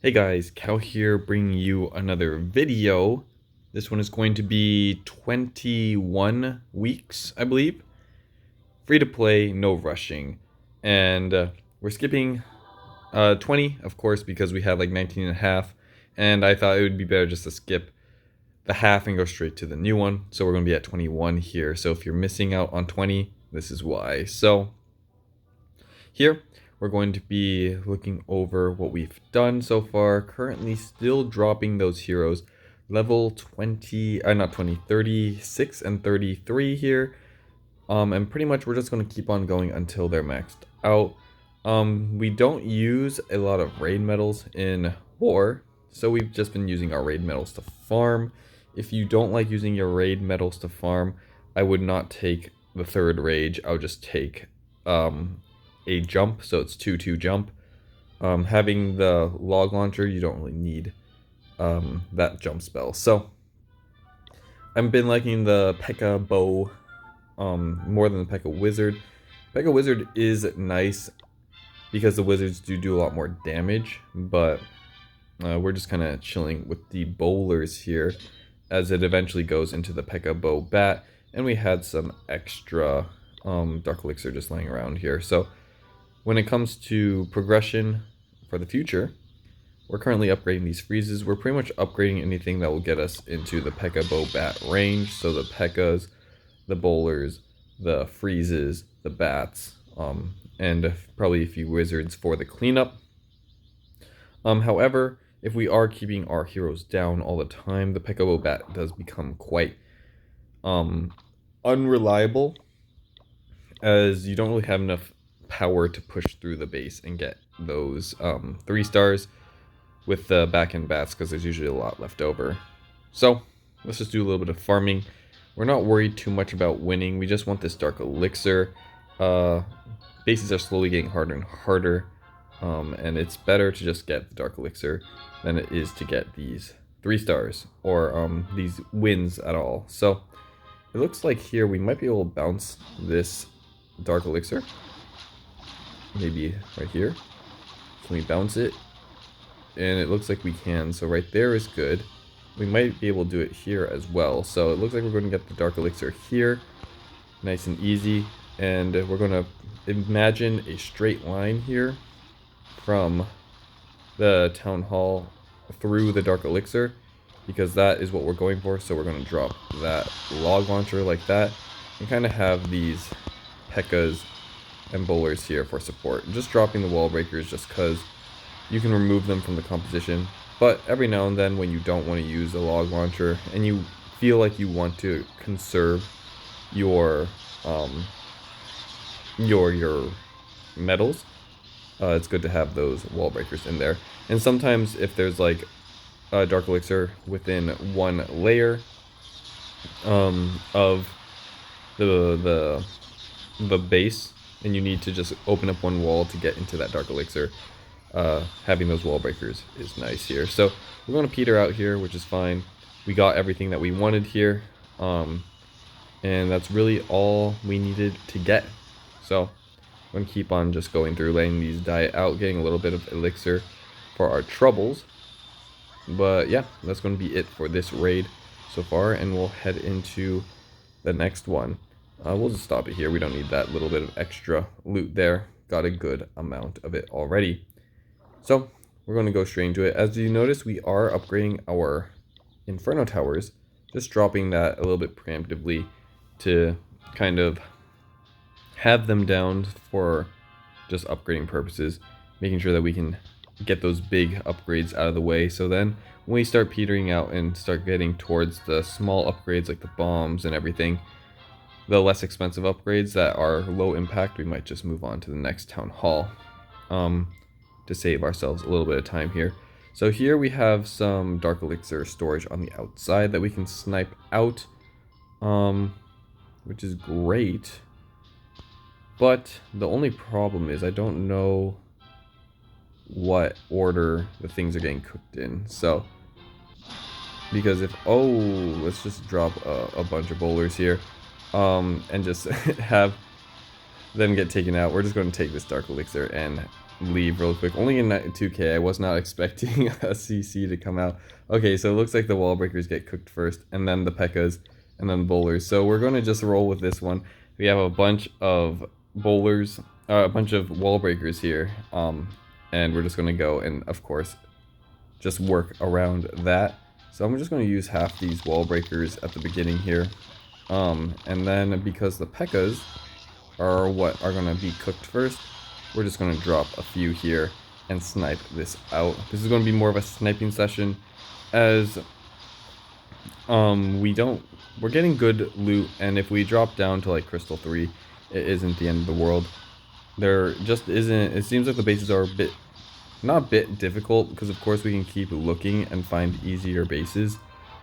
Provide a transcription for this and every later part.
Hey guys, Cal here bringing you another video. This one is going to be 21 weeks, I believe. Free to play, no rushing. And we're skipping 20, of course, because we have like 19 and a half. And I thought it would be better just to skip the half and go straight to the new one. So we're going to be at 21 here. So if you're missing out on 20, this is why. So here, we're going to be looking over what we've done so far. Currently still dropping those heroes. Level 20, not 20, 36 and 33 here. And pretty much we're just going to keep on going until they're maxed out. We don't use a lot of raid medals in war, so we've just been using our raid medals to farm. If you don't like using your raid medals to farm, I would not take the third rage. I would just take a jump, so it's 2-2 jump. Having the log launcher, you don't really need that jump spell. So I've been liking the P.E.K.K.A. bow more than the P.E.K.K.A. wizard. P.E.K.K.A. wizard is nice because the wizards do a lot more damage, but we're just kind of chilling with the bowlers here as it eventually goes into the P.E.K.K.A. bow bat, and we had some extra dark elixir just laying around here. So when it comes to progression for the future, we're currently upgrading these freezes. We're pretty much upgrading anything that will get us into the P.E.K.K.A. bow bat range. So the P.E.K.K.A.s, the bowlers, the freezes, the bats, and probably a few wizards for the cleanup. However, if we are keeping our heroes down all the time, the P.E.K.K.A. bow bat does become quite unreliable, as you don't really have enough power to push through the base and get those 3 stars with the back-end bats, because there's usually a lot left over. So let's just do a little bit of farming. We're not worried too much about winning. We just want this dark elixir. Bases are slowly getting harder and harder, and it's better to just get the dark elixir than it is to get these 3 stars or these wins at all. So it looks like here we might be able to bounce this dark elixir. Maybe right here. Can we bounce it? And it looks like we can. So right there is good. We might be able to do it here as well. So it looks like we're going to get the dark elixir here. Nice and easy. And we're going to imagine a straight line here from the town hall through the dark elixir, because that is what we're going for. So we're going to drop that log launcher like that and kind of have these P.E.K.K.A.s and bowlers here for support. Just dropping the wall breakers just because you can remove them from the composition. But every now and then when you don't want to use a log launcher and you feel like you want to conserve your medals, it's good to have those wall breakers in there. And sometimes if there's like a dark elixir within one layer of the base, and you need to just open up one wall to get into that dark elixir, having those wall breakers is nice here. So we're going to peter out here, which is fine. We got everything that we wanted here, and that's really all we needed to get. So I'm going to keep on just going through, letting these die out, getting a little bit of elixir for our troubles. But yeah, that's going to be it for this raid so far, and we'll head into the next one. We'll just stop it here. We don't need that little bit of extra loot there. Got a good amount of it already. So we're going to go straight into it. As you notice, we are upgrading our Inferno Towers. Just dropping that a little bit preemptively to kind of have them down for just upgrading purposes. Making sure that we can get those big upgrades out of the way. So then when we start petering out and start getting towards the small upgrades like the bombs and everything, the less expensive upgrades that are low impact, we might just move on to the next town hall to save ourselves a little bit of time here. So here we have some dark elixir storage on the outside that we can snipe out, which is great. But the only problem is I don't know what order the things are getting cooked in. So because if let's just drop a bunch of bowlers here. And just have them get taken out. We're just going to take this dark elixir and leave real quick. Only in 2K, I was not expecting a CC to come out. Okay, so it looks like the wall breakers get cooked first, and then the P.E.K.K.A.s, and then the bowlers. So we're going to just roll with this one. We have a bunch of bowlers, a bunch of wall breakers here, and we're just going to go and, of course, just work around that. So I'm just going to use half these wall breakers at the beginning here. And then because the P.E.K.K.A.s are what are going to be cooked first, we're just going to drop a few here and snipe this out. This is going to be more of a sniping session, as we're getting good loot, and if we drop down to like Crystal 3, it isn't the end of the world. There just isn't, it seems like the bases are a bit, not a bit difficult, because of course we can keep looking and find easier bases.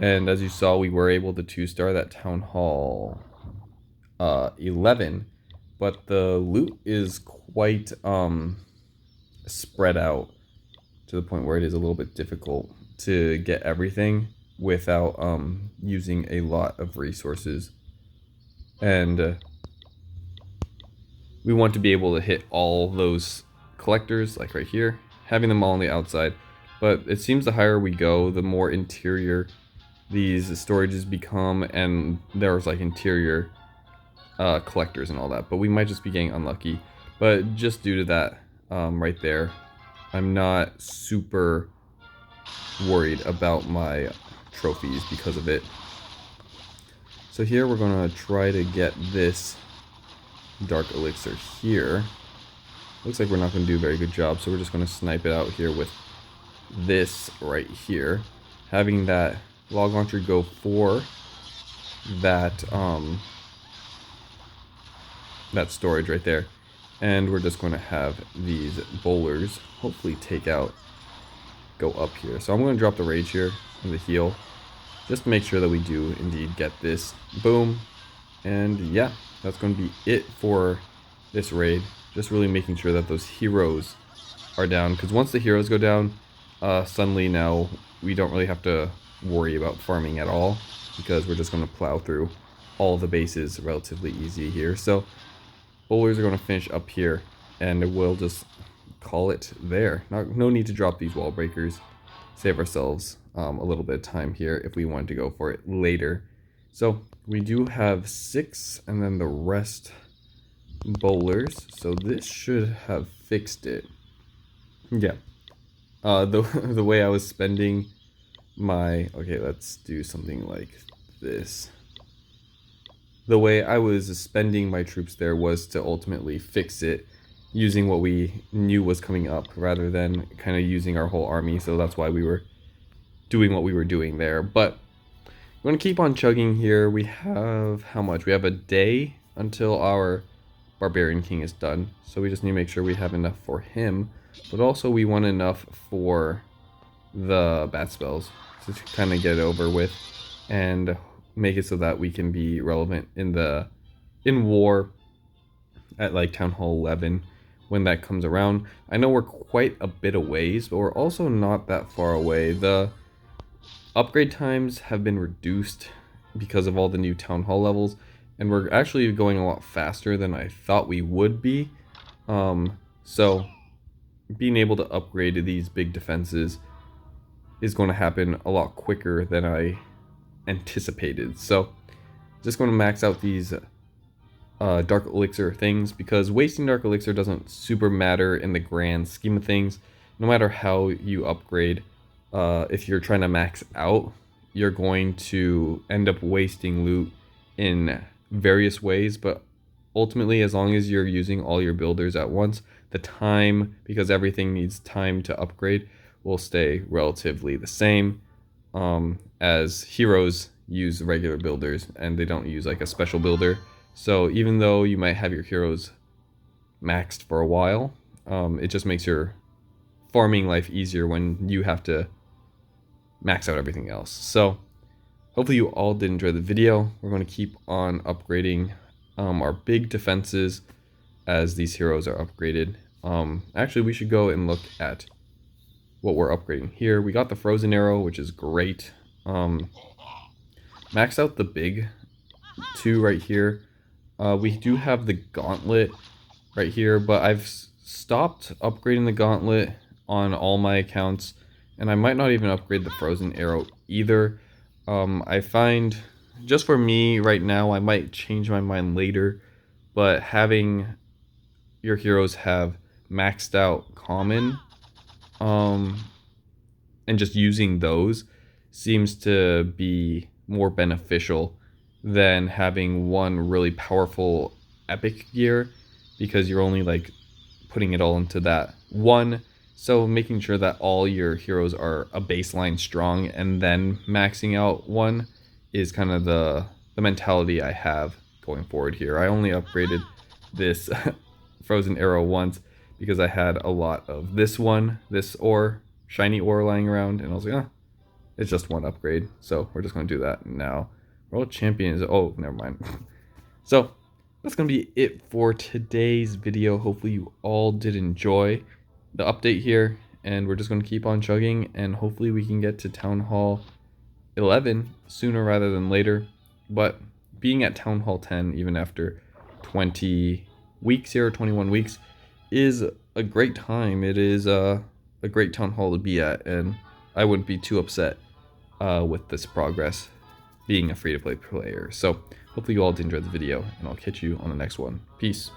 And as you saw, we were able to 2-star that Town Hall 11, but the loot is quite spread out to the point where it is a little bit difficult to get everything without using a lot of resources. And we want to be able to hit all those collectors, like right here, having them all on the outside. But it seems the higher we go, the more interior these storages become, and there's like interior collectors and all that. But we might just be getting unlucky. But just due to that right there, I'm not super worried about my trophies because of it. So here we're going to try to get this dark elixir here. Looks like we're not going to do a very good job, so we're just going to snipe it out here with this right here. Having that log launcher go for that that storage right there. And we're just going to have these bowlers hopefully go up here. So I'm going to drop the rage here and the heal, just to make sure that we do indeed get this. Boom. And yeah, that's going to be it for this raid. Just really making sure that those heroes are down, because once the heroes go down, suddenly now we don't really have to worry about farming at all, because we're just going to plow through all the bases relatively easy here. So bowlers are going to finish up here, and we'll just call it there. No need to drop these wall breakers. Save ourselves a little bit of time here if we want to go for it later. So we do have 6, and then the rest bowlers. So this should have fixed it. Yeah. The way I was spending my... Okay, let's do something like this. The way I was spending my troops there was to ultimately fix it using what we knew was coming up, rather than kind of using our whole army. So that's why we were doing what we were doing there. But we're going to keep on chugging here. We have how much? We have a day until our Barbarian King is done. So we just need to make sure we have enough for him. But also we want enough for the bat spells to kind of get it over with and make it so that we can be relevant in war at like Town Hall 11 when that comes around. I know we're quite a bit away, but we're also not that far away. The upgrade times have been reduced because of all the new Town Hall levels, and we're actually going a lot faster than I thought we would be. So being able to upgrade these big defenses is going to happen a lot quicker than I anticipated. So just going to max out these dark elixir things, because wasting dark elixir doesn't super matter in the grand scheme of things. No matter how you upgrade, if you're trying to max out, you're going to end up wasting loot in various ways. But ultimately, as long as you're using all your builders at once, the time, because everything needs time to upgrade, will stay relatively the same, as heroes use regular builders and they don't use like a special builder. So even though you might have your heroes maxed for a while, it just makes your farming life easier when you have to max out everything else. So hopefully you all did enjoy the video. We're going to keep on upgrading our big defenses as these heroes are upgraded. Actually, we should go and look at what we're upgrading here. We got the frozen arrow, which is great. Max out the big 2 right here. We do have the gauntlet right here, but I've stopped upgrading the gauntlet on all my accounts, and I might not even upgrade the frozen arrow either. I find, just for me right now, I might change my mind later, but having your heroes have maxed out common, and just using those seems to be more beneficial than having one really powerful epic gear, because you're only like putting it all into that one. So making sure that all your heroes are a baseline strong and then maxing out one is kind of the mentality I have going forward here. I only upgraded this frozen arrow once because I had a lot of this one, this ore, shiny ore lying around, and I was like, it's just one upgrade, so we're just going to do that now. World champion is, oh, never mind. So that's going to be it for today's video. Hopefully you all did enjoy the update here, and we're just going to keep on chugging, and hopefully we can get to Town Hall 11 sooner rather than later. But being at Town Hall 10, even after 20 weeks here, or 21 weeks, is a great time. It is a great Town Hall to be at, and I wouldn't be too upset with this progress being a free-to-play player. So hopefully you all did enjoy the video, and I'll catch you on the next one. Peace.